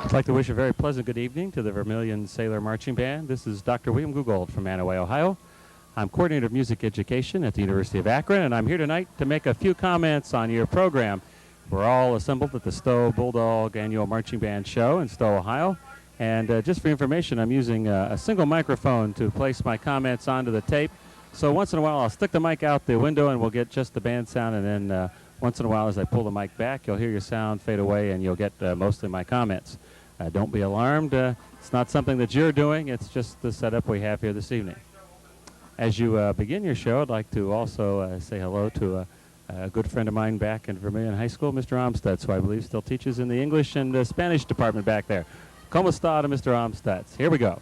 I'd like to wish a very pleasant good evening to the Vermilion Sailor Marching Band. This is Dr. William Gugold from Manaway, Ohio. I'm Coordinator of Music Education at the University of Akron, and I'm here tonight to make a few comments on your program. We're all assembled at the Stowe Bulldog Annual Marching Band Show in Stowe, Ohio. And just for information, I'm using a single microphone to place my comments onto the tape. So once in a while, I'll stick the mic out the window and we'll get just the band sound, and then once in a while, as I pull the mic back, you'll hear your sound fade away and you'll get mostly my comments. Don't be alarmed. It's not something that you're doing. It's just the setup we have here this evening. As you begin your show, I'd like to also say hello to a good friend of mine back in Vermilion High School, Mr. Amstutz, who I believe still teaches in the English and Spanish department back there. Como está, Mr. Amstutz? Here we go.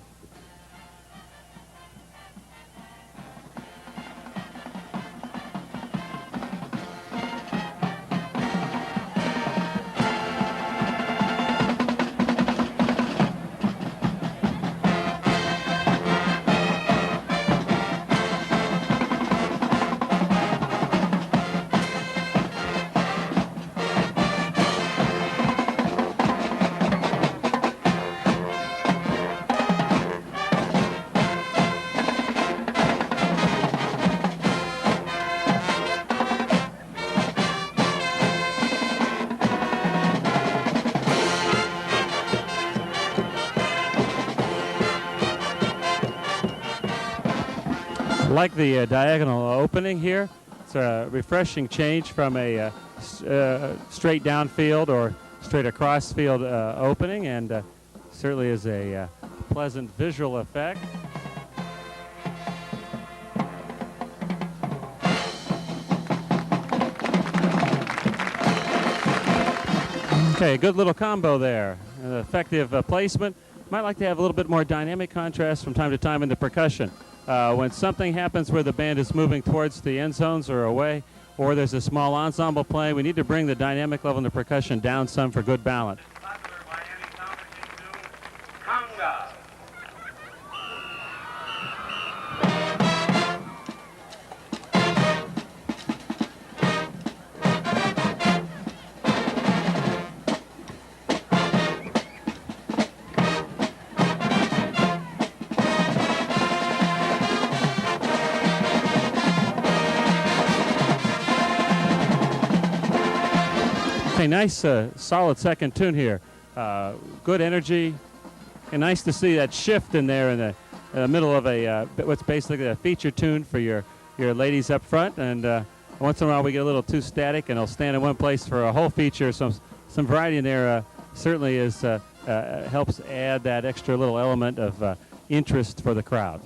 Like the diagonal opening here. It's a refreshing change from a straight downfield or straight across field opening, and certainly is a pleasant visual effect. Okay, good little combo there. Effective placement. Might like to have a little bit more dynamic contrast from time to time in the percussion. When something happens where the band is moving towards the end zones or away, or there's a small ensemble play, we need to bring the dynamic level in the percussion down some for good balance. Okay, nice solid second tune here. Good energy, and nice to see that shift in there in the middle of a what's basically a feature tune for your ladies up front. And once in a while we get a little too static, and they'll stand in one place for a whole feature. Some variety in there certainly is helps add that extra little element of interest for the crowd.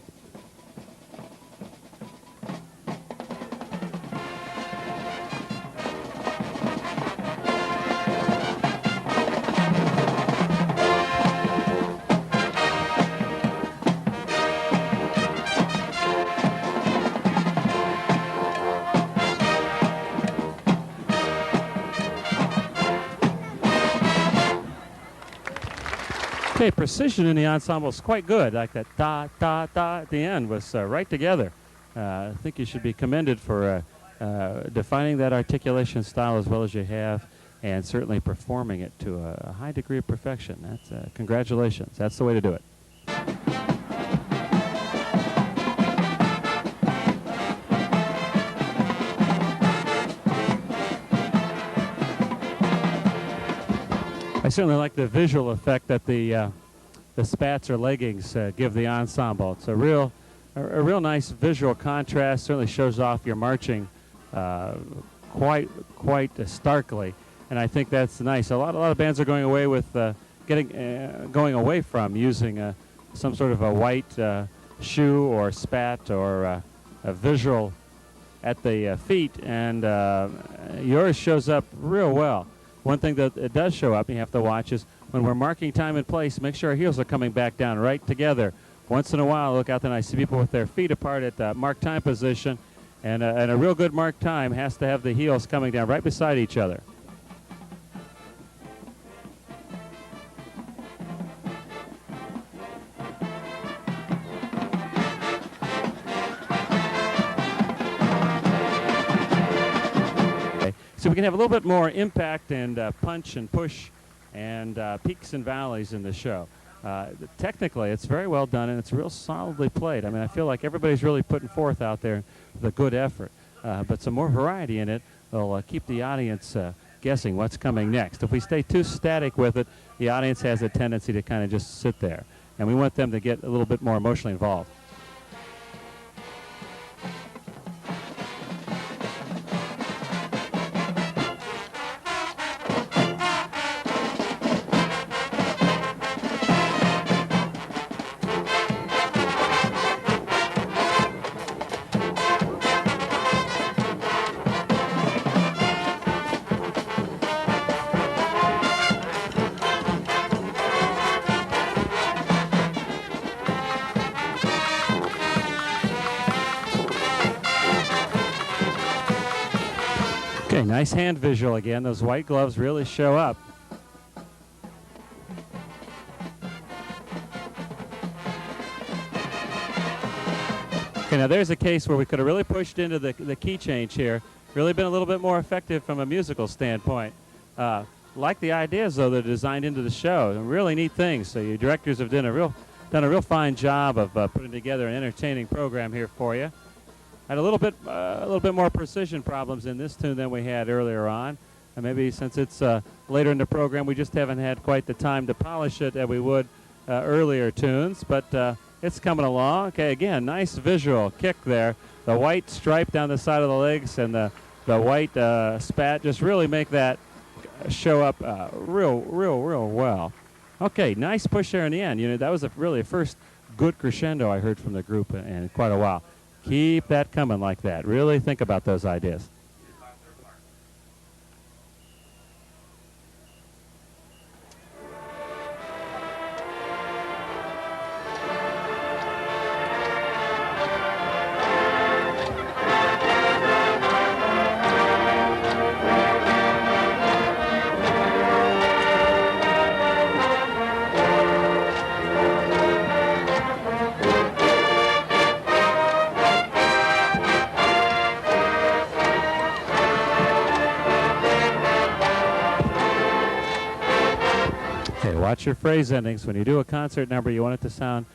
Okay, precision in the ensemble is quite good. Like that da, da, da at the end was right together. I think you should be commended for defining that articulation style as well as you have, and certainly performing it to a high degree of perfection. That's congratulations. That's the way to do it. I certainly like the visual effect that the spats or leggings give the ensemble. It's a real nice visual contrast. Certainly shows off your marching quite starkly, and I think that's nice. A lot of bands are going away with going away from using some sort of a white shoe or spat or a visual at the feet, and yours shows up real well. One thing that it does show up, you have to watch, is when we're marking time and place, make sure our heels are coming back down right together. Once in a while, look out there and I see people with their feet apart at the mark time position, and a real good mark time has to have the heels coming down right beside each other. So so we can have a little bit more impact and punch and push and peaks and valleys in the show. Technically, it's very well done, and it's real solidly played. I mean, I feel like everybody's really putting forth out there with a good effort. But some more variety in it will keep the audience guessing what's coming next. If we stay too static with it, the audience has a tendency to kind of just sit there. And we want them to get a little bit more emotionally involved. Okay, nice hand visual again. Those white gloves really show up. Okay, now there's a case where we could have really pushed into the key change here. Really been a little bit more effective from a musical standpoint. Like the ideas, though, that are designed into the show. Really neat things. So your directors have done a real fine job of putting together an entertaining program here for you. Had a little bit more precision problems in this tune than we had earlier on. And maybe since it's later in the program, we just haven't had quite the time to polish it as we would earlier tunes. But it's coming along. Okay, again, nice visual kick there. The white stripe down the side of the legs and the white spat just really make that show up real well. Okay, nice push there in the end. You know, that was really a first good crescendo I heard from the group in quite a while. Keep that coming like that. Really think about those ideas. Watch your phrase endings. When you do a concert number, you want it to sound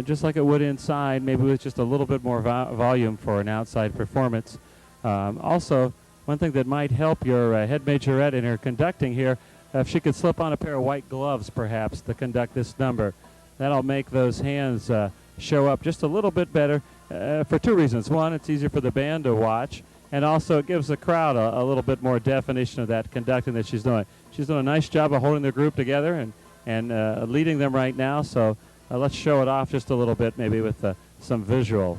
just like it would inside, maybe with just a little bit more volume for an outside performance. Also, one thing that might help your head majorette in her conducting here, if she could slip on a pair of white gloves, perhaps, to conduct this number. That'll make those hands show up just a little bit better for two reasons. One, it's easier for the band to watch, and also it gives the crowd a little bit more definition of that conducting that she's doing. She's doing a nice job of holding the group together and leading them right now. So let's show it off just a little bit, maybe with some visual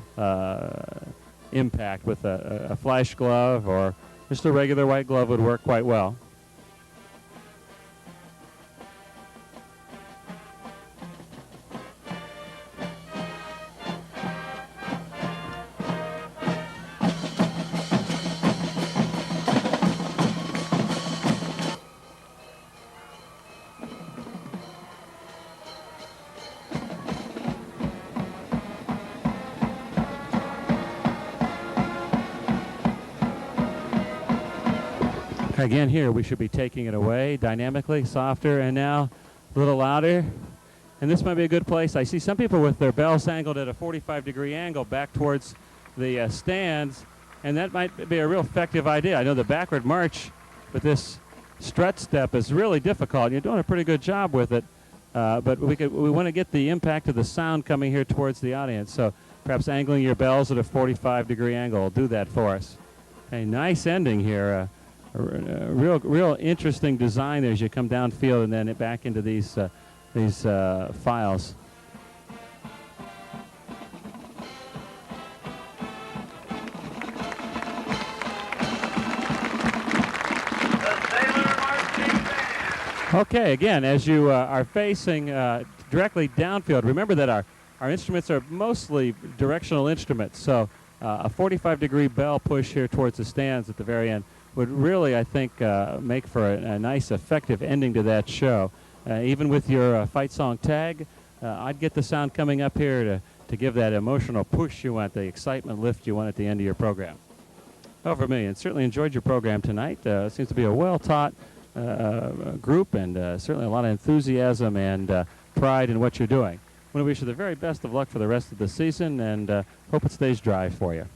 impact with a flash glove, or just a regular white glove would work quite well. Again, here we should be taking it away dynamically, softer, and now a little louder. And this might be a good place. I see some people with their bells angled at a 45-degree angle back towards the stands, and that might be a real effective idea. I know the backward march with this strut step is really difficult. You're doing a pretty good job with it, but we want to get the impact of the sound coming here towards the audience. So perhaps angling your bells at a 45-degree angle will do that for us. A nice ending here. Real interesting design there as you come downfield and then back into these files. Okay, again, as you are facing directly downfield, remember that our instruments are mostly directional instruments, so a 45-degree bell push here towards the stands at the very end would really, I think, make for a nice, effective ending to that show. Even with your fight song tag, I'd get the sound coming up here to give that emotional push you want, the excitement lift you want at the end of your program. Well, Vermilion, certainly enjoyed your program tonight. Seems to be a well-taught group, and certainly a lot of enthusiasm and pride in what you're doing. I want to wish you the very best of luck for the rest of the season, and hope it stays dry for you.